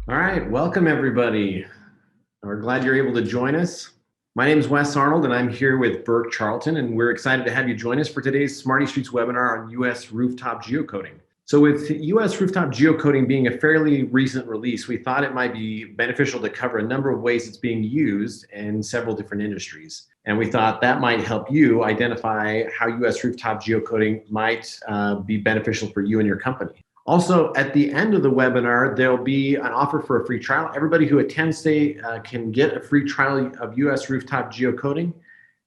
All right, welcome everybody. We're glad you're able to join us. My name is Wes Arnold and I'm here with Burke Charlton, and we're excited to have you join us for today's Smarty Streets webinar on US Rooftop Geocoding. So with US Rooftop Geocoding being a fairly recent release, we thought it might be beneficial to cover a number of ways it's being used in several different industries. And we thought that might help you identify how US Rooftop Geocoding might be beneficial for you and your company. Also, at the end of the webinar, there'll be an offer for a free trial. Everybody who attends today can get a free trial of US Rooftop Geocoding.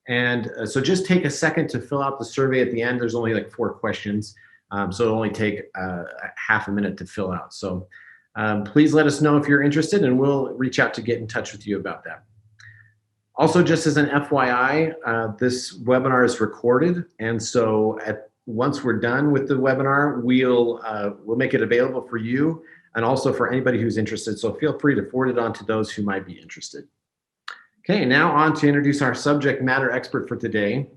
And so just take a second to fill out the survey at the end. There's only like 4 questions, so it'll only take half a minute to fill out. So please let us know if you're interested, and we'll reach out to get in touch with you about that. Also, just as an FYI, this webinar is recorded, and so once we're done with the webinar, we'll make it available for you and also for anybody who's interested. So feel free to forward it on to those who might be interested. Okay, now on to introduce our subject matter expert for today.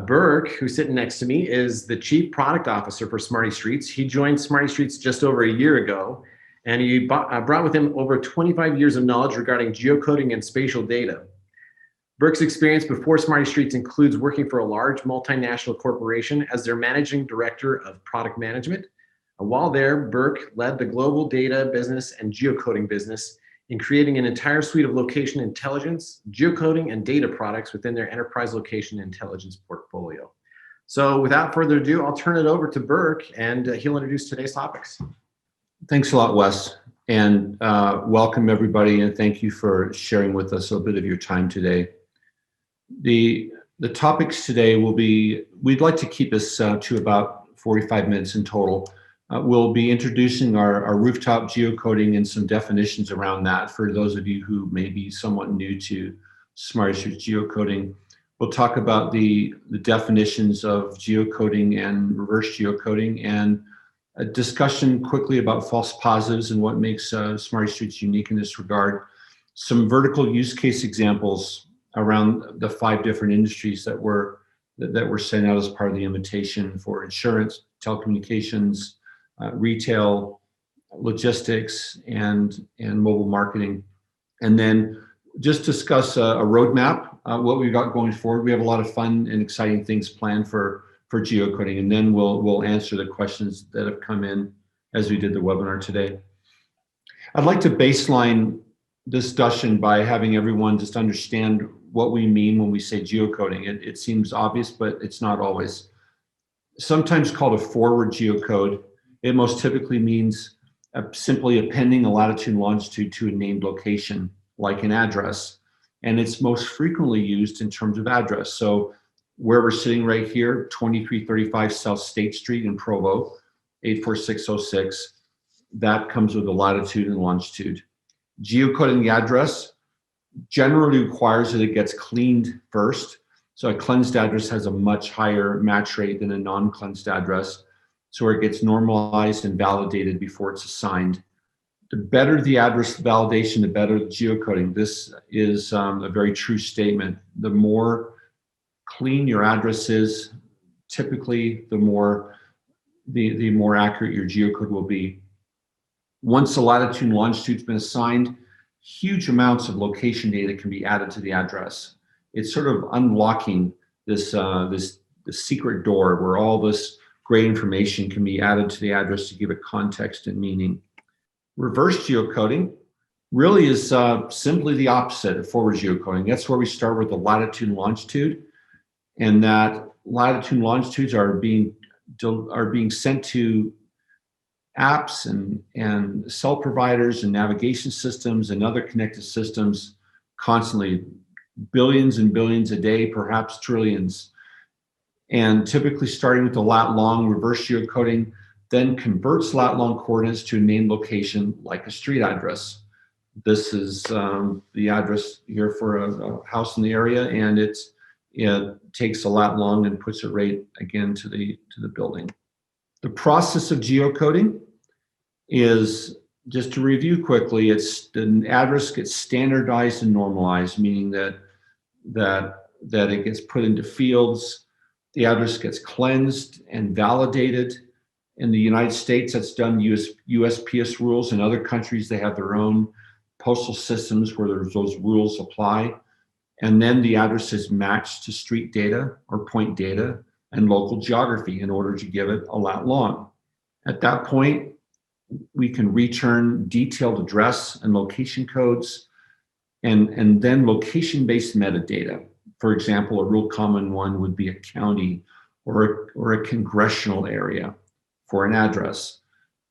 Burke, who's sitting next to me, is the Chief Product Officer for Smarty Streets. He joined Smarty Streets just over a year ago, and he brought with him over 25 years of knowledge regarding geocoding and spatial data. Burke's experience before Smarty Streets includes working for a large multinational corporation as their managing director of product management. While there, Burke led the global data business and geocoding business in creating an entire suite of location intelligence, geocoding, and data products within their enterprise location intelligence portfolio. So without further ado, I'll turn it over to Burke, and he'll introduce today's topics. Thanks a lot, Wes, and welcome everybody, and thank you for sharing with us a bit of your time today. The topics today will be, we'd like to keep this to about 45 minutes in total. We'll be introducing our rooftop geocoding and some definitions around that for those of you who may be somewhat new to Smarty Streets geocoding. We'll talk about the definitions of geocoding and reverse geocoding, and a discussion quickly about false positives and what makes Smarty Streets unique in this regard. Some vertical use case examples around the 5 different industries that were sent out as part of the invitation for insurance, telecommunications, retail, logistics, and mobile marketing. And then just discuss a roadmap, what we've got going forward. We have a lot of fun and exciting things planned for geocoding, and then we'll answer the questions that have come in as we did the webinar today. I'd like to baseline this discussion by having everyone just understand what we mean when we say geocoding. It seems obvious, but it's not always. Sometimes called a forward geocode, it most typically means simply appending a latitude and longitude to a named location, like an address. And it's most frequently used in terms of address. So where we're sitting right here, 2335 South State Street in Provo, 84606, that comes with a latitude and longitude. Geocoding the address generally requires that it gets cleaned first. So a cleansed address has a much higher match rate than a non-cleansed address. So it gets normalized and validated before it's assigned. The better the address validation, the better the geocoding. This is a very true statement. The more clean your address is, typically the more accurate your geocode will be. Once the latitude and longitude has been assigned, huge amounts of location data can be added to the address. It's sort of unlocking this secret door where all this great information can be added to the address to give it context and meaning. Reverse geocoding really is simply the opposite of forward geocoding. That's where we start with the latitude and longitude, and that latitude and longitudes are being sent to apps and cell providers and navigation systems and other connected systems constantly, billions and billions a day, perhaps trillions. And typically starting with the lat-long reverse geocoding, then converts lat-long coordinates to a named location like a street address. This is the address here for a house in the area, and it takes a lat-long and puts it right again to the building. The process of geocoding is, just to review quickly, it's the address gets standardized and normalized, meaning that it gets put into fields. The address gets cleansed and validated. In the United States, that's done USPS rules. In other countries, they have their own postal systems where those rules apply. And then the address is matched to street data or point data and local geography in order to give it a lat long. At that point, we can return detailed address and location codes and then location-based metadata. For example, a real common one would be a county or a congressional area for an address.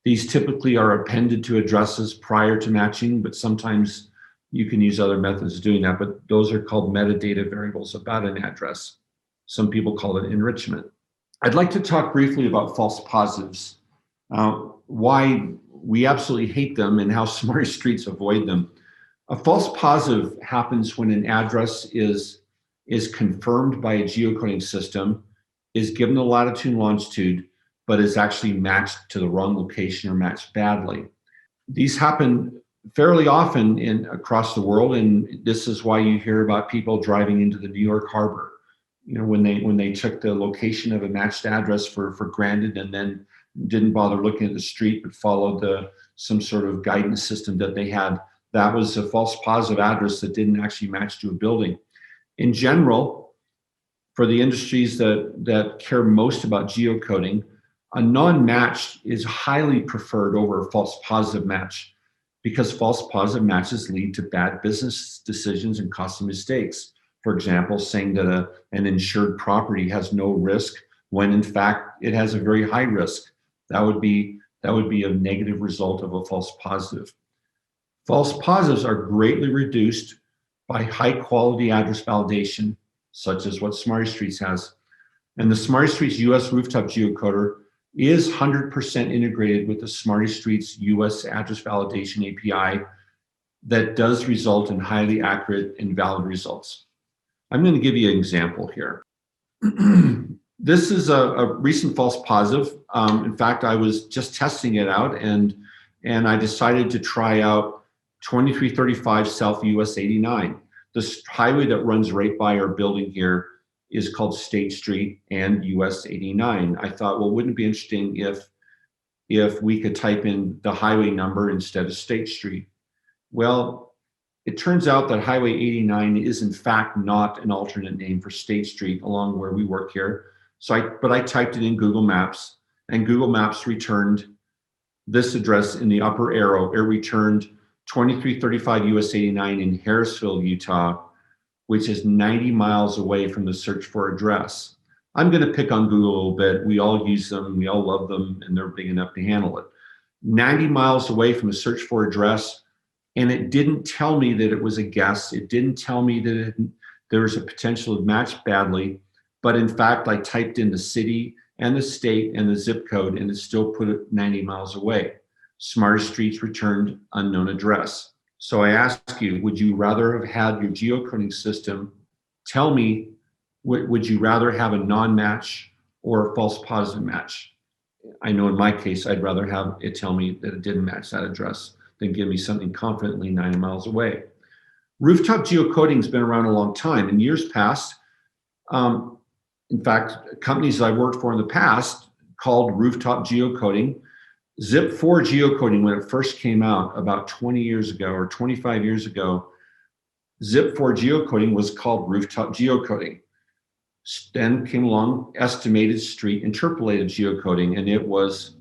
These typically are appended to addresses prior to matching, but sometimes you can use other methods of doing that, but those are called metadata variables about an address. Some people call it enrichment. I'd like to talk briefly about false positives, why we absolutely hate them and how Smarty Streets avoid them. A false positive happens when an address is confirmed by a geocoding system, is given the latitude and longitude, but is actually matched to the wrong location or matched badly. These happen fairly often across the world, and this is why you hear about people driving into the New York Harbor, when they took the location of a matched address for granted and then didn't bother looking at the street but followed some sort of guidance system that they had. That was a false positive address that didn't actually match to a building. In general, for the industries that care most about geocoding, a non-match is highly preferred over a false positive match because false positive matches lead to bad business decisions and costly mistakes. For example, saying that an insured property has no risk when in fact it has a very high risk. That would be a negative result of a false positive. False positives are greatly reduced by high quality address validation, such as what Smarty Streets has. And the Smarty Streets US Rooftop Geocoder is 100% integrated with the Smarty Streets US Address Validation API that does result in highly accurate and valid results. I'm going to give you an example here. This is a recent false positive. In fact, I was just testing it out and I decided to try out 2335 South US 89. This highway that runs right by our building here is called State Street and US 89. I thought, well, wouldn't it be interesting if we could type in the highway number instead of State Street? Well, it turns out that Highway 89 is in fact not an alternate name for State Street along where we work here. But I typed it in Google Maps, and Google Maps returned this address in the upper arrow. It returned 2335 US 89 in Harrisville, Utah, which is 90 miles away from the search for address. I'm going to pick on Google a little bit. We all use them, we all love them, and they're big enough to handle it. 90 miles away from the search for address, and it didn't tell me that it was a guess. It didn't tell me that there was a potential to match badly, but in fact, I typed in the city and the state and the zip code, and it still put it 90 miles away. Smarty Streets returned unknown address. So I ask you, would you rather have had your geocoding system tell me, would you rather have a non-match or a false positive match? I know in my case, I'd rather have it tell me that it didn't match that address than give me something confidently 90 miles away. Rooftop geocoding has been around a long time. In years past, in fact, companies I've worked for in the past called rooftop geocoding. Zip4 geocoding, when it first came out about 20 years ago or 25 years ago, Zip4 geocoding was called rooftop geocoding. Then came along estimated street interpolated geocoding, and it was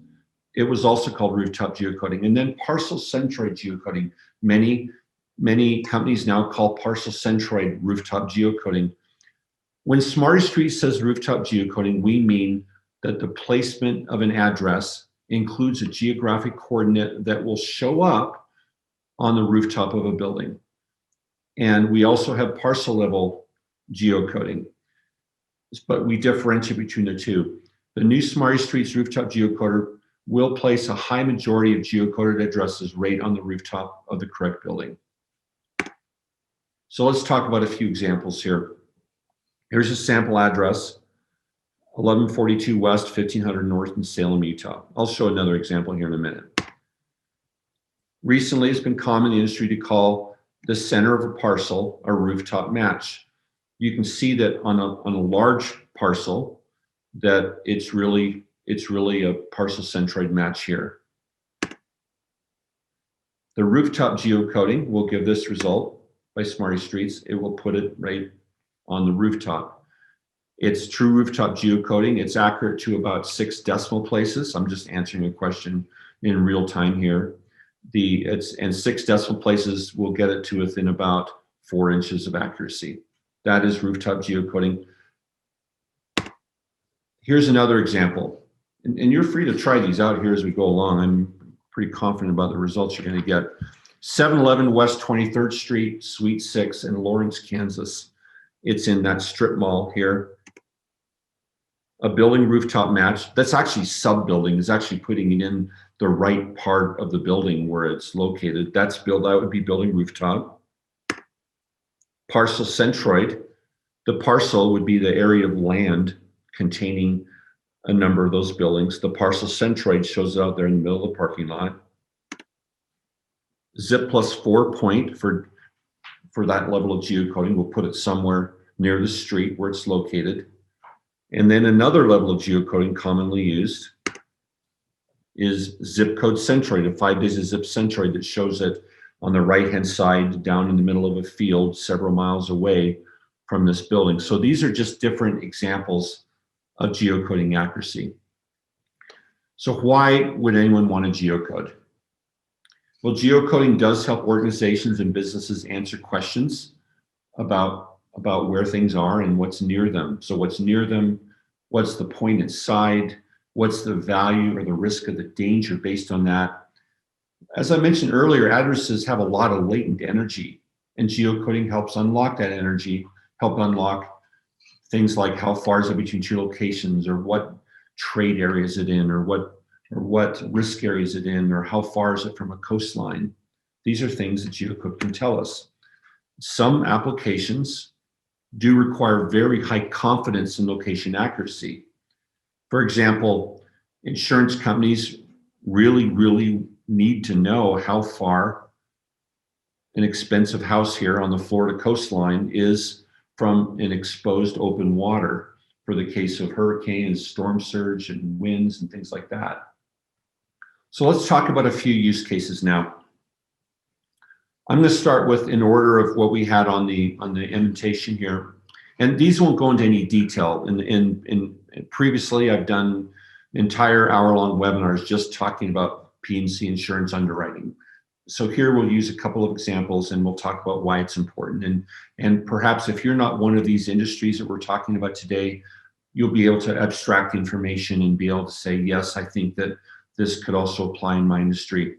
also called rooftop geocoding. And then Parcel Centroid geocoding. Many companies now call Parcel Centroid rooftop geocoding. When Smarty Street says rooftop geocoding, we mean that the placement of an address includes a geographic coordinate that will show up on the rooftop of a building. And we also have parcel level geocoding, but we differentiate between the two. The new Smarty Streets rooftop geocoder will place a high majority of geocoded addresses right on the rooftop of the correct building. So let's talk about a few examples here. Here's a sample address, 1142 West, 1500 North in Salem, Utah. I'll show another example here in a minute. Recently, it's been common in the industry to call the center of a parcel a rooftop match. You can see that on a large parcel that it's really it's really a Parcel Centroid match here. The rooftop geocoding will give this result by Smarty Streets. It will put it right on the rooftop. It's true rooftop geocoding. It's accurate to about 6 decimal places. I'm just answering a question in real time here. And 6 decimal places will get it to within about 4 inches of accuracy. That is rooftop geocoding. Here's another example. And you're free to try these out here as we go along. I'm pretty confident about the results you're going to get. 711 West 23rd Street, Suite 6 in Lawrence, Kansas. It's in that strip mall here. A building rooftop match. That's actually sub-building. Is actually putting it in the right part of the building where it's located. That would be building rooftop. Parcel Centroid. The parcel would be the area of land containing a number of those buildings. The Parcel Centroid shows it out there in the middle of the parking lot. Zip plus 4 point for that level of geocoding. We'll put it somewhere near the street where it's located. And then another level of geocoding commonly used is zip code centroid, a 5-digit zip centroid that shows it on the right-hand side down in the middle of a field several miles away from this building. So these are just different examples of geocoding accuracy. So why would anyone want to geocode? Well, geocoding does help organizations and businesses answer questions about where things are and what's near them. So what's near them, what's the point inside, what's the value or the risk of the danger based on that. As I mentioned earlier, addresses have a lot of latent energy, and geocoding helps unlock that energy, help unlock things like how far is it between 2 locations, or what trade area is it in, or what risk area is it in, or how far is it from a coastline. These are things that Geocode can tell us. Some applications do require very high confidence in location accuracy. For example, insurance companies really need to know how far an expensive house here on the Florida coastline is from an exposed open water for the case of hurricanes, storm surge, and winds and things like that. So let's talk about a few use cases now. I'm going to start with in order of what we had on the invitation here, and these won't go into any detail. In previously, I've done entire hour-long webinars just talking about P&C insurance underwriting. So here we'll use a couple of examples and we'll talk about why it's important. And perhaps if you're not one of these industries that we're talking about today, you'll be able to abstract information and be able to say, yes, I think that this could also apply in my industry.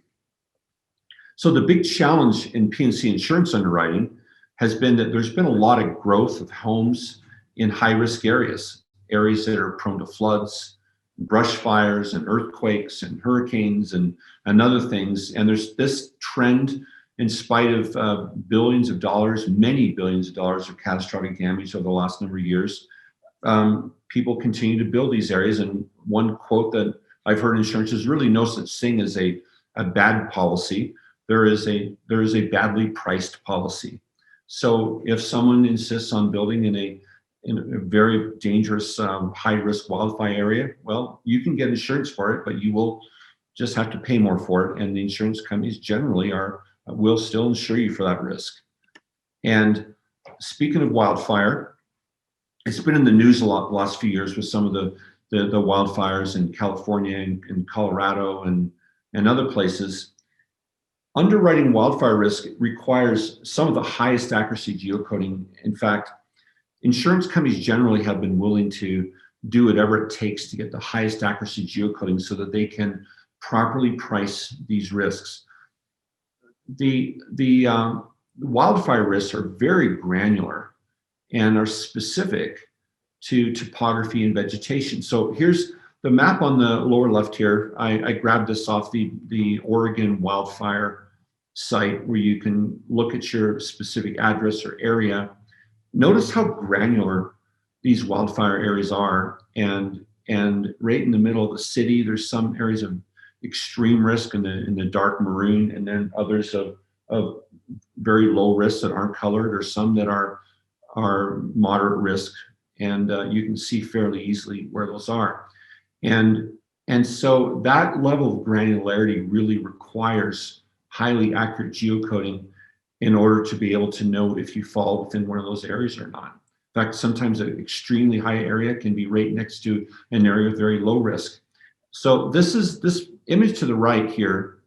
So the big challenge in P&C insurance underwriting has been that there's been a lot of growth of homes in high-risk areas that are prone to floods, brush fires, and earthquakes, and hurricanes, and other things. And there's this trend, in spite of billions of dollars, many billions of dollars of catastrophic damage over the last number of years, people continue to build these areas. And one quote that I've heard in insurance is really no such thing as a bad policy. There is a badly priced policy. So if someone insists on building in a very dangerous, high-risk wildfire area, well, you can get insurance for it, but you will just have to pay more for it. And the insurance companies generally will still insure you for that risk. And speaking of wildfire, it's been in the news a lot the last few years with some of the wildfires in California and Colorado and other places. Underwriting wildfire risk requires some of the highest accuracy geocoding. In fact, insurance companies generally have been willing to do whatever it takes to get the highest accuracy geocoding so that they can properly price these risks. The wildfire risks are very granular and are specific to topography and vegetation. So here's the map on the lower left here. I grabbed this off the Oregon wildfire site where you can look at your specific address or area. Notice how granular these wildfire areas are, and right in the middle of the city, there's some areas of extreme risk in the dark maroon, and then others of very low risk that aren't colored, or some that are moderate risk, and you can see fairly easily where those are. And, and so that level of granularity really requires highly accurate geocoding in order to be able to know if you fall within one of those areas or not. In fact, sometimes an extremely high area can be right next to an area of very low risk. So this image to the right here.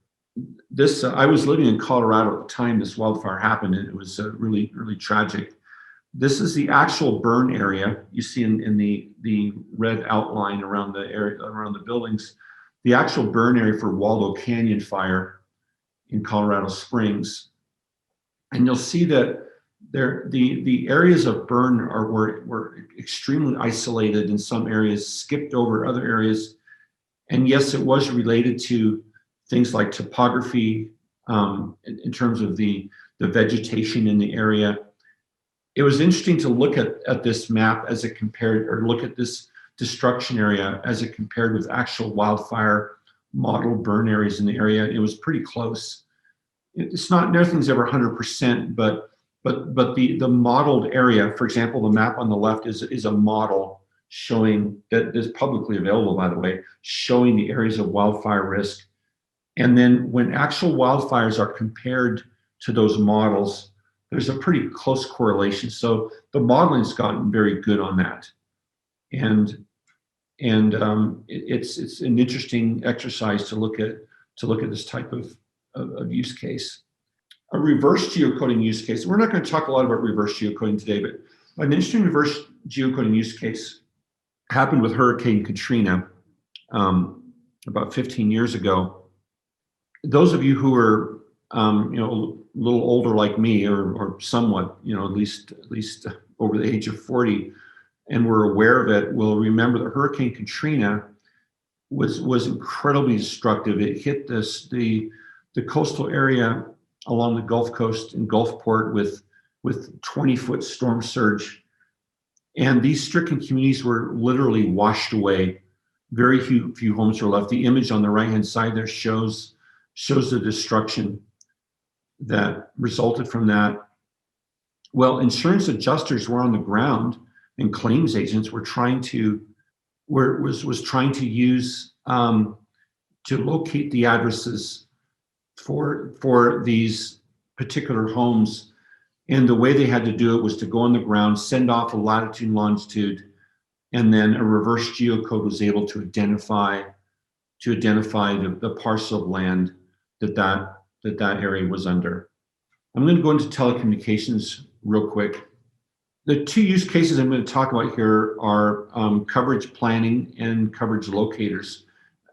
I was living in Colorado at the time this wildfire happened, and it was really, really tragic. This is the actual burn area you see in the red outline around the area, around the buildings. The actual burn area for Waldo Canyon fire in Colorado Springs. And you'll see that the areas of burn were extremely isolated in some areas, skipped over other areas. And yes, it was related to things like topography, in terms of the vegetation in the area. It was interesting to look at this map as it compared, or look at this destruction area as it compared with actual wildfire model burn areas in the area. It was pretty close. It's not, nothing's ever 100%, but the modeled area, for example, the map on the left is a model showing, that is publicly available, by the way, showing the areas of wildfire risk. And then when actual wildfires are compared to those models, there's a pretty close correlation. So the modeling's gotten very good on that. And it's an interesting exercise to look at this type of use case. A reverse geocoding use case. We're not going to talk a lot about reverse geocoding today, but an interesting reverse geocoding use case happened with Hurricane Katrina about 15 years ago. Those of you who are a little older like me, or somewhat, at least over the age of 40, and were aware of it, will remember that Hurricane Katrina was incredibly destructive. It hit the coastal area along the Gulf Coast and Gulfport with 20-foot storm surge. And these stricken communities were literally washed away. Very few homes were left. The image on the right-hand side there shows the destruction that resulted from that. Well, insurance adjusters were on the ground, and claims agents were trying to use to locate the addresses for these particular homes. And the way they had to do it was to go on the ground, send off a latitude and longitude, and then a reverse geocode was able to identify the parcel of land that area was under. I'm going to go into telecommunications real quick. The two use cases I'm going to talk about here are coverage planning and coverage locators.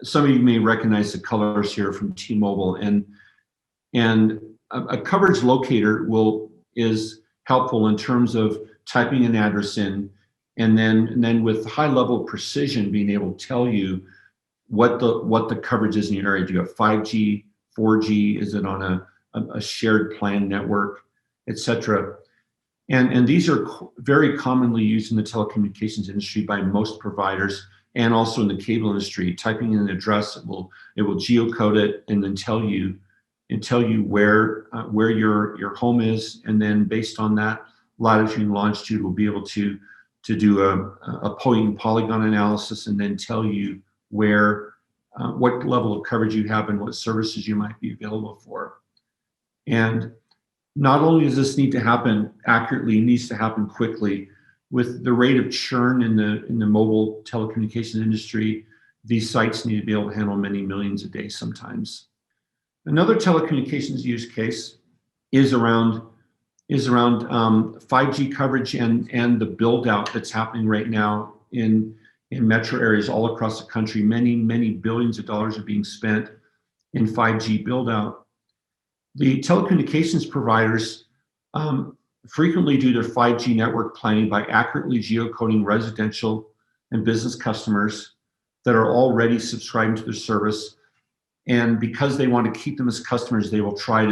Some of you may recognize the colors here from T-Mobile, and a coverage locator is helpful in terms of typing an address in, and then with high level of precision being able to tell you what the coverage is in your area. Do you have 5G, 4G? Is it on a shared plan network, etc.? And these are very commonly used in the telecommunications industry by most providers, and also in the cable industry. Typing in an address, it will geocode it and then tell you where your home is, and then based on that latitude and longitude, will be able to do a polygon analysis and then tell you where what level of coverage you have and what services you might be available for. And not only does this need to happen accurately, it needs to happen quickly. With the rate of churn in the mobile telecommunications industry, these sites need to be able to handle many millions a day sometimes. Another telecommunications use case is around 5G coverage and the build out that's happening right now in metro areas all across the country. Many billions of dollars are being spent in 5G build out. The telecommunications providers frequently do their 5G network planning by accurately geocoding residential and business customers that are already subscribing to their service. And because they want to keep them as customers, they will try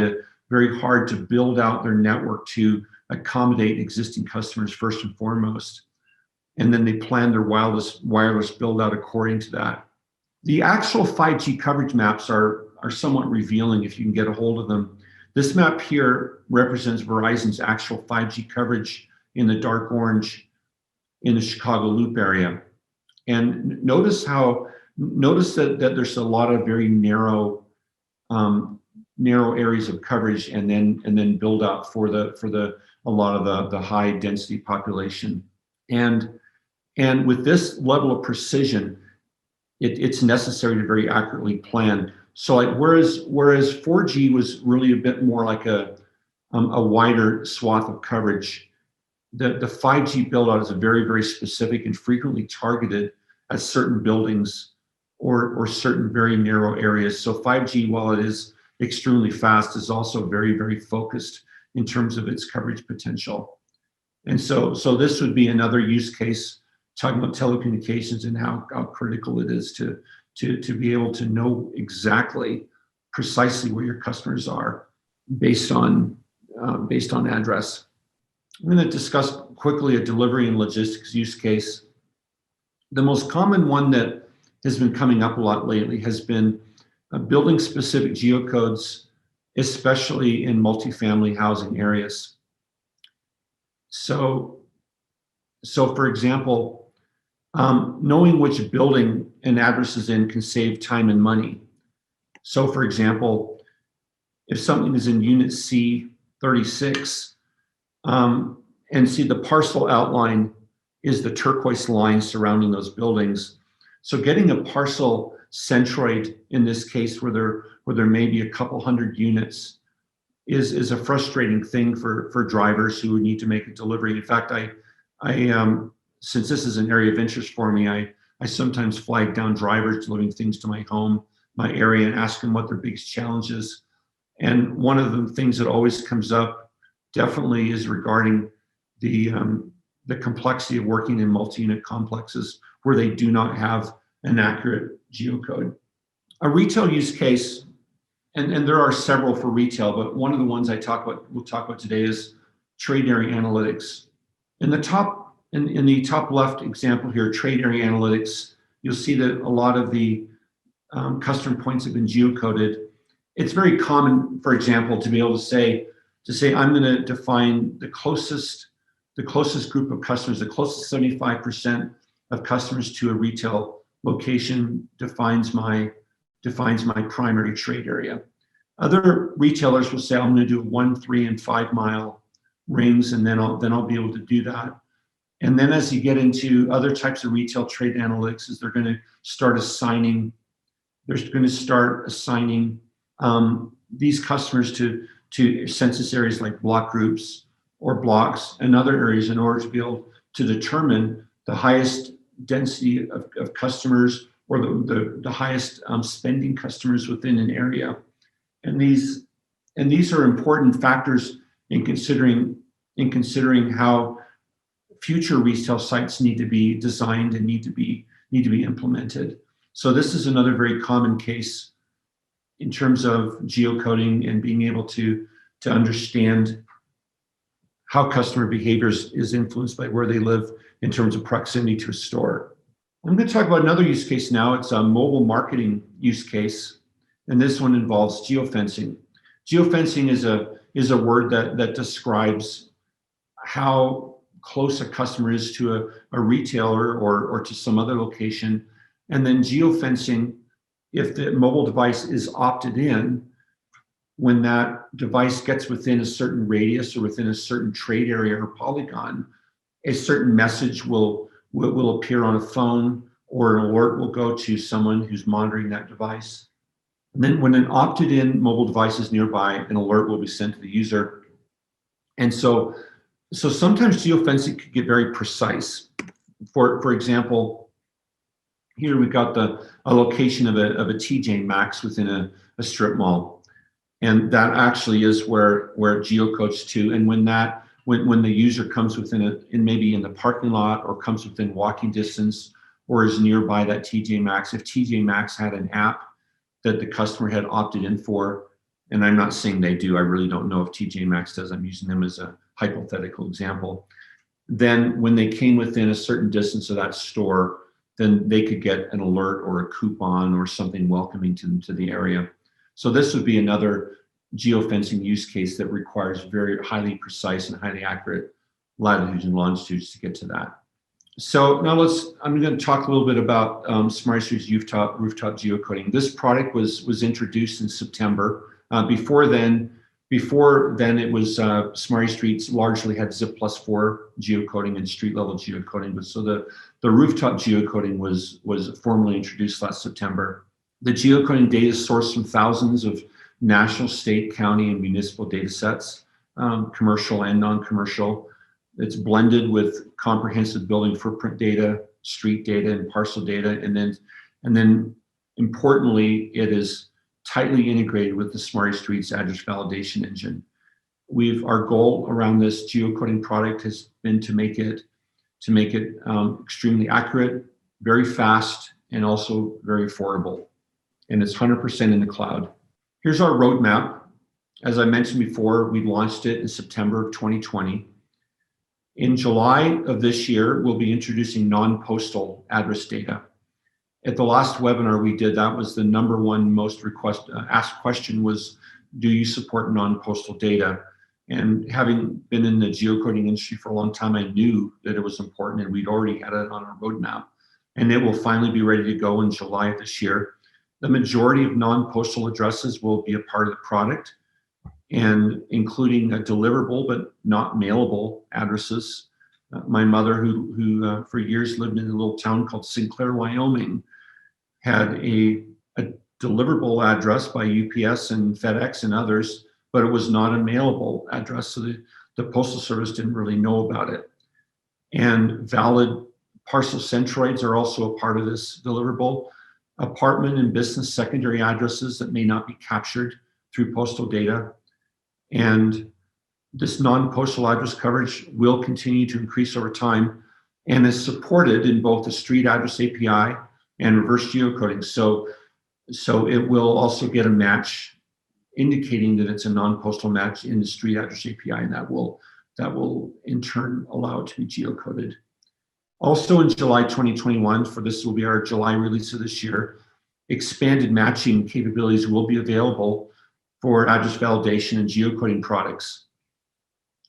very hard to build out their network to accommodate existing customers first and foremost. And then they plan their wireless build out according to that. The actual 5G coverage maps are somewhat revealing if you can get a hold of them. This map here represents Verizon's actual 5G coverage in the dark orange in the Chicago Loop area. And notice how notice that there's a lot of very narrow areas of coverage, and then build out for a lot of the high density population. And with this level of precision, it's necessary to very accurately plan. So like whereas 4G was really a bit more like a wider swath of coverage, the 5G build out is a very, very specific and frequently targeted at certain buildings or certain very narrow areas. So 5G, while it is extremely fast, is also very, very focused in terms of its coverage potential. And so this would be another use case talking about telecommunications and how critical it is to be able to know exactly precisely where your customers are based on address. I'm going to discuss quickly a delivery and logistics use case. The most common one that has been coming up a lot lately has been building specific geocodes, especially in multifamily housing areas. So for example, knowing which building an address is in can save time and money. So for example, if something is in unit C36, and see the parcel outline is the turquoise line surrounding those buildings. So getting a parcel centroid in this case where there may be a couple hundred units is a frustrating thing for drivers who need to make a delivery. In fact, I since this is an area of interest for me, I sometimes flag down drivers delivering things to my home, my area, and ask them what their biggest challenge is. And one of the things that always comes up definitely is regarding the complexity of working in multi-unit complexes where they do not have an accurate geocode. A retail use case, and there are several for retail, but one of the ones we'll talk about today is trade area analytics. In the top left example here, trade area analytics, you'll see that a lot of the customer points have been geocoded. It's very common, for example, to be able to say I'm going to define the closest group of customers, the closest 75% of customers to a retail location defines my primary trade area. Other retailers will say I'm going to do 1, 3, and 5 mile rings, and then I'll be able to do that. And then as you get into other types of retail trade analytics, is they're going to start assigning these customers to census areas like block groups or blocks and other areas in order to be able to determine the highest density of customers or the highest spending customers within an area. And these are important factors in considering how future retail sites need to be designed and need to be implemented. So this is another very common case in terms of geocoding and being able to understand how customer behaviors is influenced by where they live in terms of proximity to a store. I'm going to talk about another use case now. It's a mobile marketing use case, and this one involves geofencing. Geofencing is a word that describes how close a customer is to a retailer or to some other location. And then geofencing, if the mobile device is opted in, when that device gets within a certain radius or within a certain trade area or polygon, a certain message will appear on a phone, or an alert will go to someone who's monitoring that device. And then when an opted in mobile device is nearby, an alert will be sent to the user. And so sometimes geofencing could get very precise. For example, here we've got a location of a TJ Maxx within a strip mall. And that actually is where it geocodes to. And when the user comes within maybe in the parking lot or comes within walking distance or is nearby that TJ Maxx, if TJ Maxx had an app that the customer had opted in for, and I'm not saying they do, I really don't know if TJ Maxx does, I'm using them as a hypothetical example, then when they came within a certain distance of that store, then they could get an alert or a coupon or something welcoming to them to the area. So this would be another geofencing use case that requires very highly precise and highly accurate latitudes and longitudes to get to that. So now I'm going to talk a little bit about Smarty Streets Rooftop Geocoding. This product was introduced in September. Before then it was Smarty Streets largely had ZIP+4 geocoding and street level geocoding. But so the rooftop geocoding was formally introduced last September. The geocoding data is sourced from thousands of national, state, county, and municipal data sets, commercial and non-commercial. It's blended with comprehensive building footprint data, street data, and parcel data, and then importantly, it is tightly integrated with the Smarty Streets address validation engine. Our goal around this geocoding product has been to make it extremely accurate, very fast, and also very affordable. And it's 100% in the cloud. Here's our roadmap. As I mentioned before, we launched it in September of 2020. In July of this year, we'll be introducing non-postal address data. At the last webinar we did, that was the #1 most asked question was, do you support non-postal data? And having been in the geocoding industry for a long time, I knew that it was important, and we'd already had it on our roadmap. And it will finally be ready to go in July of this year. The majority of non-postal addresses will be a part of the product, and including a deliverable but not mailable addresses. My mother, who for years lived in a little town called Sinclair, Wyoming, had a deliverable address by UPS and FedEx and others, but it was not a mailable address, so the Postal Service didn't really know about it. And valid parcel centroids are also a part of this deliverable. Apartment and business secondary addresses that may not be captured through postal data. And this non-postal address coverage will continue to increase over time and is supported in both the street address API and reverse geocoding. So it will also get a match indicating that it's a non-postal match in the street address API, and that will in turn allow it to be geocoded. Also in July 2021, this will be our July release of this year, expanded matching capabilities will be available for address validation and geocoding products.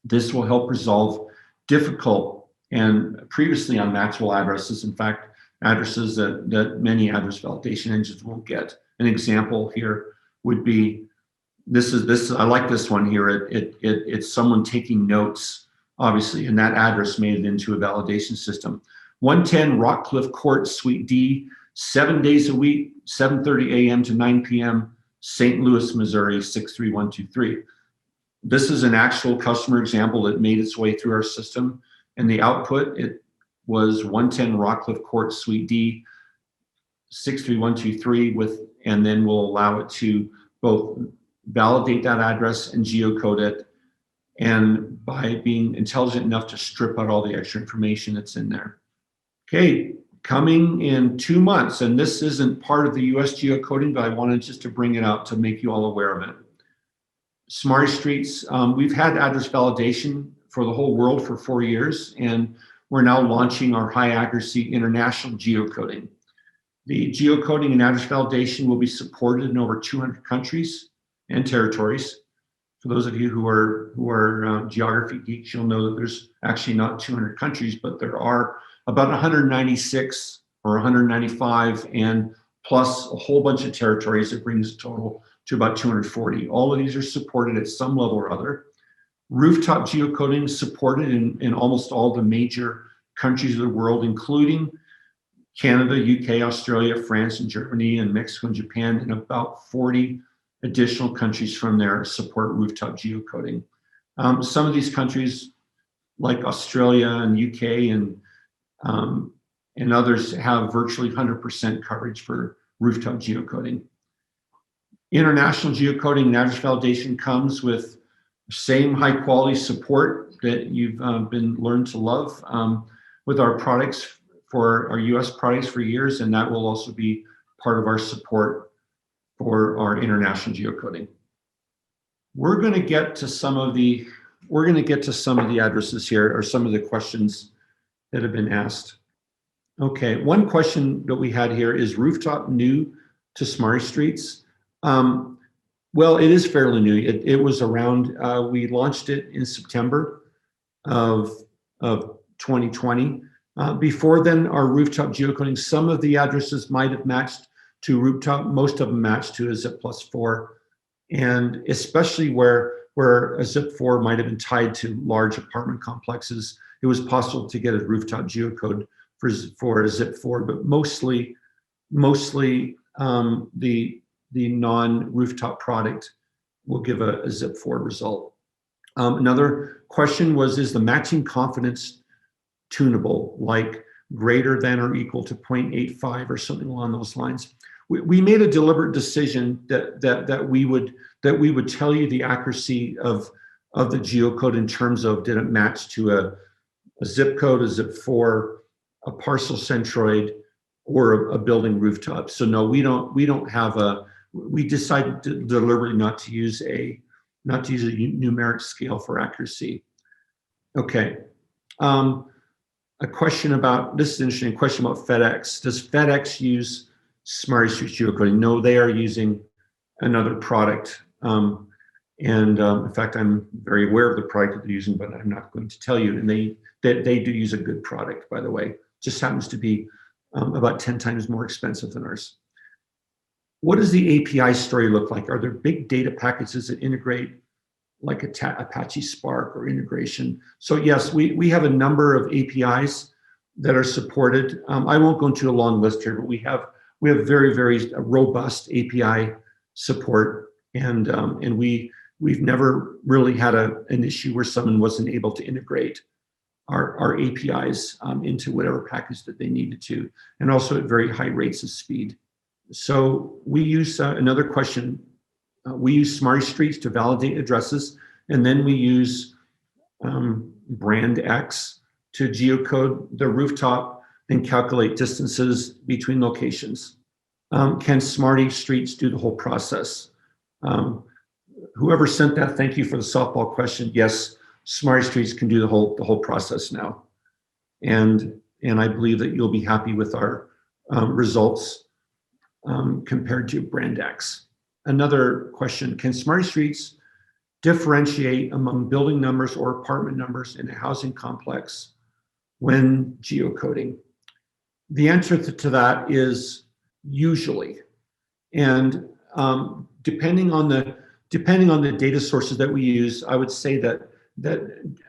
This will help resolve difficult and previously unmatchable addresses. In fact, addresses that many address validation engines won't get. An example here would be, I like this one here. It's someone taking notes, obviously, and that address made it into a validation system. 110 Rockcliffe Court, Suite D, 7 days a week, 7:30 a.m. to 9 p.m., St. Louis, Missouri, 63123. This is an actual customer example that made its way through our system, and the output, it was 110 Rockcliffe Court, Suite D, 63123, and then we'll allow it to both validate that address and geocode it, and by being intelligent enough to strip out all the extra information that's in there. Okay, coming in 2 months, and this isn't part of the US geocoding, but I wanted just to bring it out to make you all aware of it. Smarty Streets, we've had address validation for the whole world for 4 years, and we're now launching our high accuracy international geocoding. The geocoding and address validation will be supported in over 200 countries and territories. For those of you who are geography geeks, you'll know that there's actually not 200 countries, but there are about 196 or 195, and plus a whole bunch of territories that brings the total to about 240. All of these are supported at some level or other. Rooftop geocoding is supported in almost all the major countries of the world, including Canada, UK, Australia, France, and Germany, and Mexico and Japan, and about 40 additional countries from there support rooftop geocoding. Some of these countries, like Australia and UK and others, have virtually 100% coverage for rooftop geocoding. International geocoding and address validation comes with same high quality support that you've been learned to love with our products, for our US products for years, and that will also be part of our support for our international geocoding. We're going to get to some of the addresses here, or some of the questions that have been asked. Okay, one question that we had here is rooftop new to Smarty Streets? Well, it is fairly new. It was around, we launched it in September of 2020. Before then, our rooftop geocoding, some of the addresses might have matched to rooftop, most of them matched to a zip+4. And especially where a zip4 might have been tied to large apartment complexes, it was possible to get a rooftop geocode for a zip4, but mostly the non-rooftop product will give a zip4 result. Another question was, is the matching confidence tunable, like greater than or equal to 0.85 or something along those lines? We made a deliberate decision that we would tell you the accuracy of the geocode in terms of, did it match to a zip code, a zip4, a parcel centroid, or a building rooftop. So no, we don't have we decided deliberately not to use a numeric scale for accuracy. Okay. A question about, this is an interesting question about FedEx. Does FedEx use Smarty Streets Geocoding? No, they are using another product. In fact, I'm very aware of the product that they're using, but I'm not going to tell you. And they do use a good product, by the way. Just happens to be about 10 times more expensive than ours. What does the API story look like? Are there big data packages that integrate like Apache Spark or integration? So yes, we have a number of APIs that are supported. I won't go into a long list here, but we have very, very robust API support, and we've never really had an issue where someone wasn't able to integrate our APIs into whatever package that they needed to, and also at very high rates of speed. So we use another question. We use Smarty Streets to validate addresses, and then we use brand X to geocode the rooftop and calculate distances between locations. Can Smarty Streets do the whole process? Whoever sent that, thank you for the softball question. Yes, Smarty Streets can do the whole process now, and I believe that you'll be happy with our results compared to brand X. Another question, can Smarty Streets differentiate among building numbers or apartment numbers in a housing complex when geocoding? The answer to that is usually. And depending on the data sources that we use, I would say that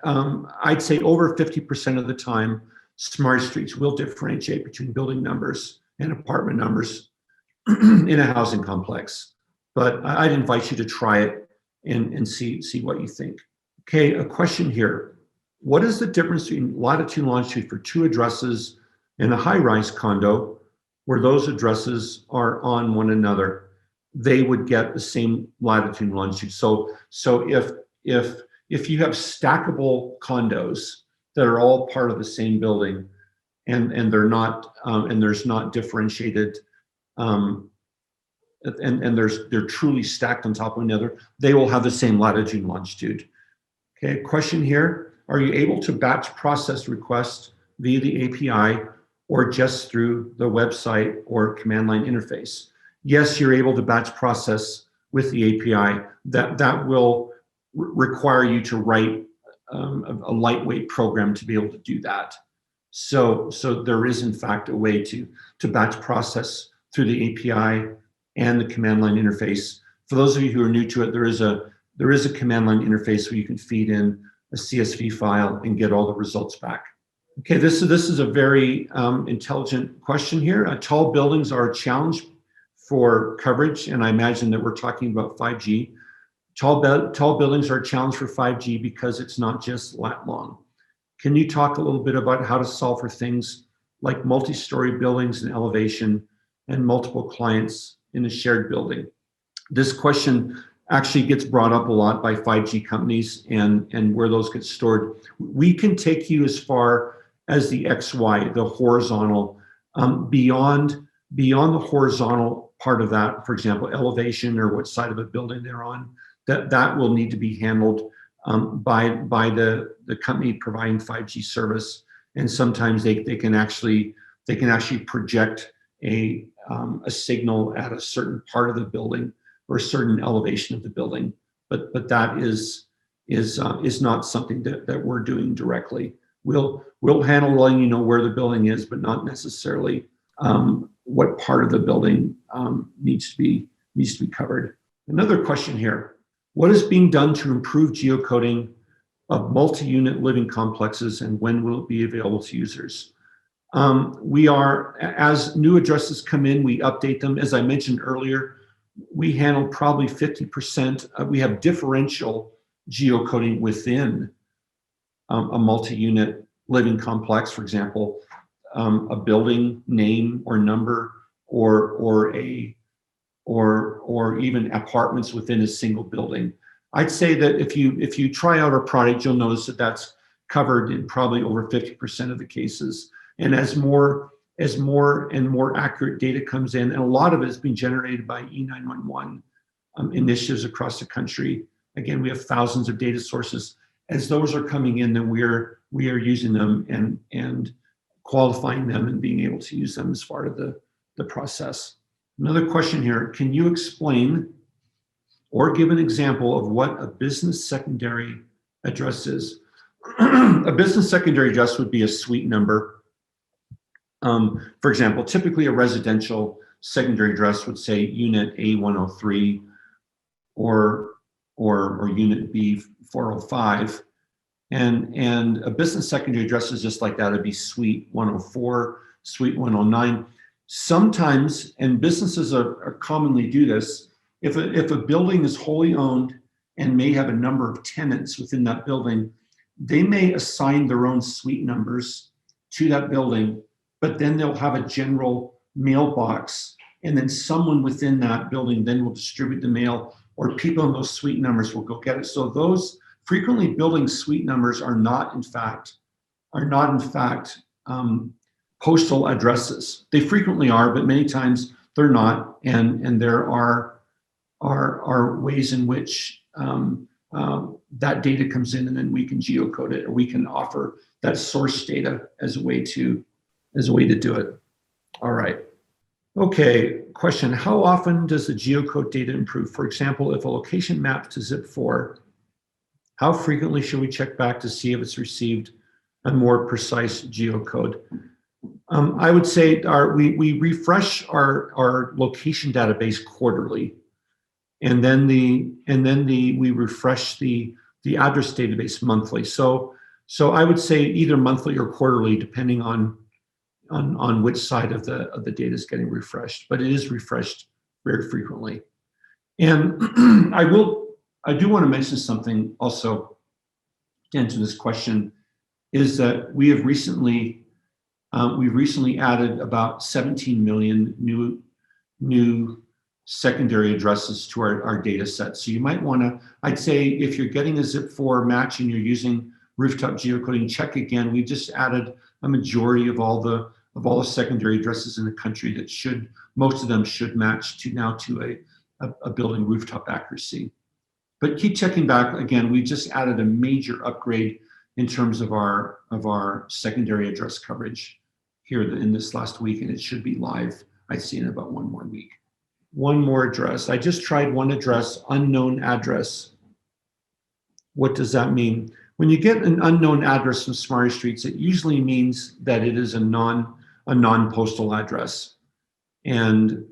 I'd say over 50% of the time, Smarty Streets will differentiate between building numbers and apartment numbers in a housing complex. But I'd invite you to try it and see what you think. Okay, a question here. What is the difference between latitude and longitude for two addresses in a high-rise condo where those addresses are on one another? They would get the same latitude and longitude. So if you have stackable condos that are all part of the same building and they're not and there's not differentiated and they're truly stacked on top of one another, they will have the same latitude and longitude. Okay, question here. Are you able to batch process requests via the API or just through the website or command line interface? Yes, you're able to batch process with the API. That will require you to write a lightweight program to be able to do that. So there is in fact a way to batch process through the API and the command line interface. For those of you who are new to it, there is a command line interface where you can feed in a CSV file and get all the results back. Okay, this is a very intelligent question here. Tall buildings are a challenge for coverage, and I imagine that we're talking about 5G. Tall buildings are a challenge for 5G because it's not just lat long. Can you talk a little bit about how to solve for things like multi-story buildings and elevation and multiple clients in a shared building? This question actually gets brought up a lot by 5G companies and where those get stored. We can take you as far as the XY, the horizontal, beyond the horizontal part of that, for example, elevation or what side of a building they're on, that will need to be handled by the company providing 5G service. And sometimes they can actually project a signal at a certain part of the building or a certain elevation of the building, but that is not something that we're doing directly. we'll handle letting you know where the building is, but not necessarily what part of the building needs to be covered. Another question here: what is being done to improve geocoding of multi-unit living complexes, and when will it be available to users? We are, as new addresses come in, we update them. As I mentioned earlier, we handle probably 50%. We have differential geocoding within a multi-unit living complex. For example, a building name or number, or even apartments within a single building. I'd say that if you try out our product, you'll notice that that's covered in probably over 50% of the cases. And as more and more accurate data comes in, and a lot of it is being generated by E911 initiatives across the country. Again, we have thousands of data sources. As those are coming in, then we are using them and qualifying them and being able to use them as part of the process. Another question here: can you explain or give an example of what a business secondary address is? A business secondary address would be a suite number. For example, typically a residential secondary address would say unit A103 or unit B405. And a business secondary address is just like that. It'd be suite 104, suite 109. Sometimes, and businesses are commonly do this, if a building is wholly owned and may have a number of tenants within that building, they may assign their own suite numbers to that building, but then they'll have a general mailbox, and then someone within that building then will distribute the mail, or people in those suite numbers will go get it. So those frequently building suite numbers are not in fact postal addresses. They frequently are, but many times they're not, and there are ways in which that data comes in, and then we can geocode it, or we can offer that source data as a way to do it. All right. Okay, question: how often does the geocode data improve? For example, if a location maps to zip4, how frequently should we check back to see if it's received a more precise geocode? I would say we refresh our location database quarterly, and then we refresh the address database monthly. So I would say either monthly or quarterly, depending on which side of the data is getting refreshed, but it is refreshed very frequently. And I do want to mention something also to answer this question, is that we have recently added about 17 million new secondary addresses to our data set. So you might want to, I'd say if you're getting a zip4 match and you're using rooftop geocoding, check again. We just added a majority of all the secondary addresses in the country that most of them should match to a building rooftop accuracy. But keep checking back. Again, we just added a major upgrade in terms of our secondary address coverage here in this last week, and it should be live, I'd say, in about one more week. One more address. I just tried one address, unknown address. What does that mean? When you get an unknown address from Smarty Streets, it usually means that it is a non-postal address, and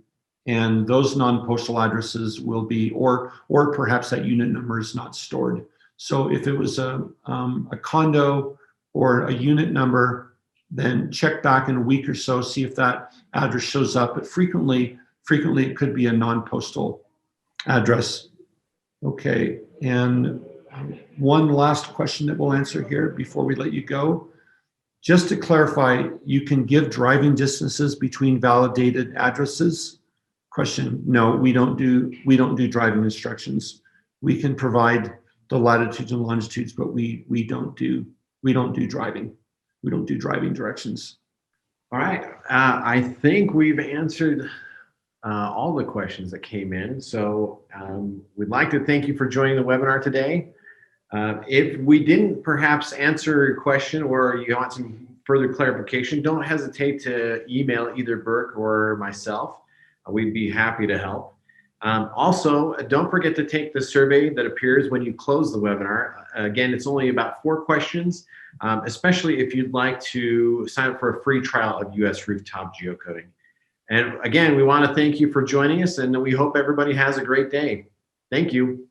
those non-postal addresses will be, or perhaps that unit number is not stored. So if it was a condo or a unit number, then check back in a week or so, see if that address shows up. But frequently it could be a non-postal address. Okay, and one last question that we'll answer here before we let you go. Just to clarify, you can give driving distances between validated addresses? Question: no, we don't do driving instructions. We can provide the latitudes and longitudes, but we don't do driving. We don't do driving directions. All right. I think we've answered all the questions that came in. So we'd like to thank you for joining the webinar today. If we didn't perhaps answer your question, or you want some further clarification, don't hesitate to email either Burke or myself. We'd be happy to help. Also, don't forget to take the survey that appears when you close the webinar. Again, it's only about 4 questions, especially if you'd like to sign up for a free trial of US Rooftop Geocoding. And again, we want to thank you for joining us, and we hope everybody has a great day. Thank you.